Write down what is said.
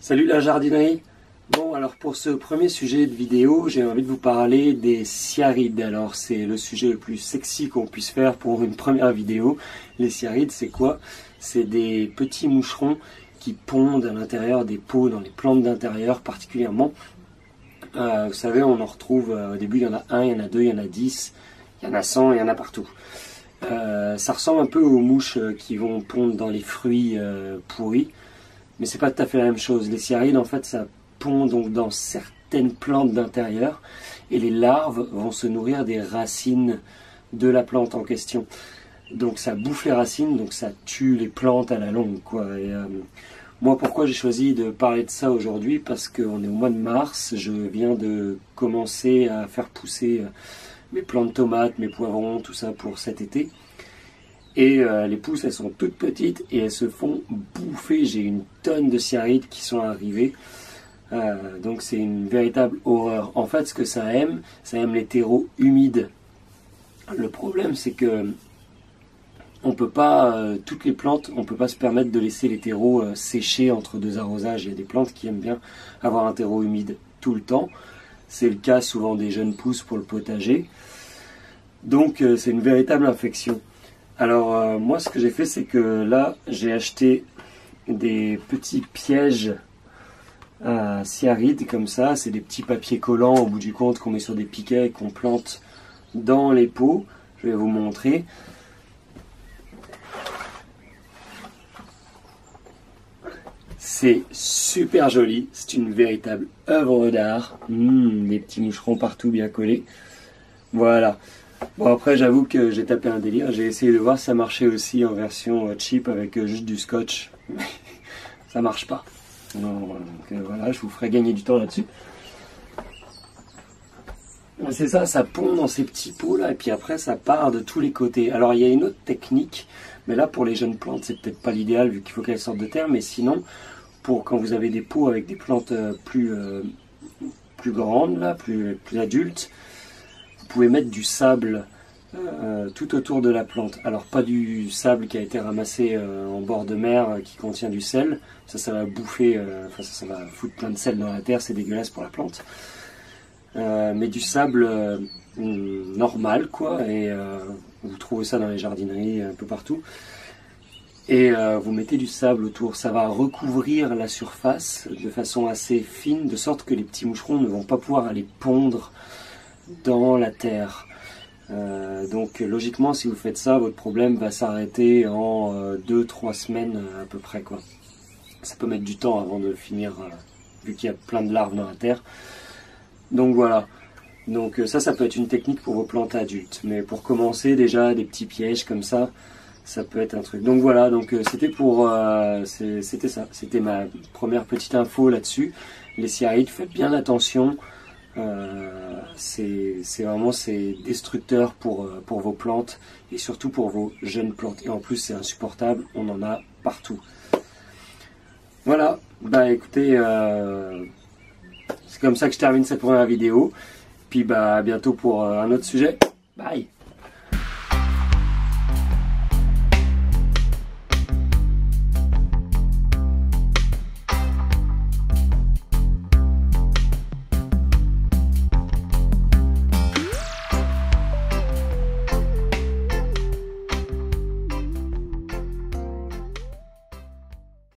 Salut la jardinerie. Bon, alors pour ce premier sujet de vidéo, j'ai envie de vous parler des cyarides. Alors c'est le sujet le plus sexy qu'on puisse faire pour une première vidéo. Les cyarides, c'est quoi? C'est des petits moucherons qui pondent à l'intérieur des pots, dans les plantes d'intérieur particulièrement. Vous savez, on en retrouve, au début il y en a un, il y en a deux, il y en a 10, il y en a 100, il y en a partout. Ça ressemble un peu aux mouches qui vont pondre dans les fruits pourris. Mais c'est pas tout à fait la même chose. Les cyarides, en fait, ça pond donc dans certaines plantes d'intérieur et les larves vont se nourrir des racines de la plante en question. Donc ça bouffe les racines, donc ça tue les plantes à la longue, quoi. Et, moi, pourquoi j'ai choisi de parler de ça aujourd'hui? Parce qu'on est au mois de mars, je viens de commencer à faire pousser mes plants de tomates, mes poivrons, tout ça pour cet été. Et les pousses, elles sont toutes petites et elles se font bouffer. J'ai une tonne de cyarides qui sont arrivées. Donc c'est une véritable horreur. En fait, ce que ça aime les terreaux humides. Le problème, c'est que on peut pas, toutes les plantes, on peut pas se permettre de laisser les terreaux sécher entre deux arrosages. Il y a des plantes qui aiment bien avoir un terreau humide tout le temps. C'est le cas souvent des jeunes pousses pour le potager. Donc c'est une véritable infection. Alors moi ce que j'ai fait, c'est que là j'ai acheté des petits pièges à cyarides comme ça. C'est des petits papiers collants au bout du compte qu'on met sur des piquets et qu'on plante dans les pots. Je vais vous montrer. C'est super joli, c'est une véritable œuvre d'art. Des petits moucherons partout bien collés. Voilà. Bon, après j'avoue que j'ai tapé un délire, j'ai essayé de voir si ça marchait aussi en version cheap avec juste du scotch. Ça marche pas. Donc voilà, je vous ferai gagner du temps là-dessus. C'est ça, ça pond dans ces petits pots là et puis après ça part de tous les côtés. Alors il y a une autre technique, mais là pour les jeunes plantes c'est peut-être pas l'idéal vu qu'il faut qu'elles sortent de terre, mais sinon pour quand vous avez des pots avec des plantes plus grandes, là, plus adultes, vous pouvez mettre du sable tout autour de la plante. Alors pas du sable qui a été ramassé en bord de mer qui contient du sel, ça va bouffer, ça va foutre plein de sel dans la terre, c'est dégueulasse pour la plante. Mais du sable normal quoi, et vous trouvez ça dans les jardineries un peu partout. Et vous mettez du sable autour, ça va recouvrir la surface de façon assez fine, de sorte que les petits moucherons ne vont pas pouvoir aller pondre dans la terre. Donc logiquement, si vous faites ça, votre problème va s'arrêter en 2-3 semaines à peu près, quoi. Ça peut mettre du temps avant de finir, vu qu'il y a plein de larves dans la terre. Donc voilà. Donc ça peut être une technique pour vos plantes adultes. Mais pour commencer, déjà, des petits pièges comme ça peut être un truc. Donc voilà, donc c'était ça. C'était ma première petite info là-dessus. Les cyarides, faites bien attention. C'est destructeur pour vos plantes et surtout pour vos jeunes plantes. Et en plus, c'est insupportable. On en a partout. Voilà. Bah écoutez, c'est comme ça que je termine cette première vidéo. Puis bah à bientôt pour un autre sujet. Bye.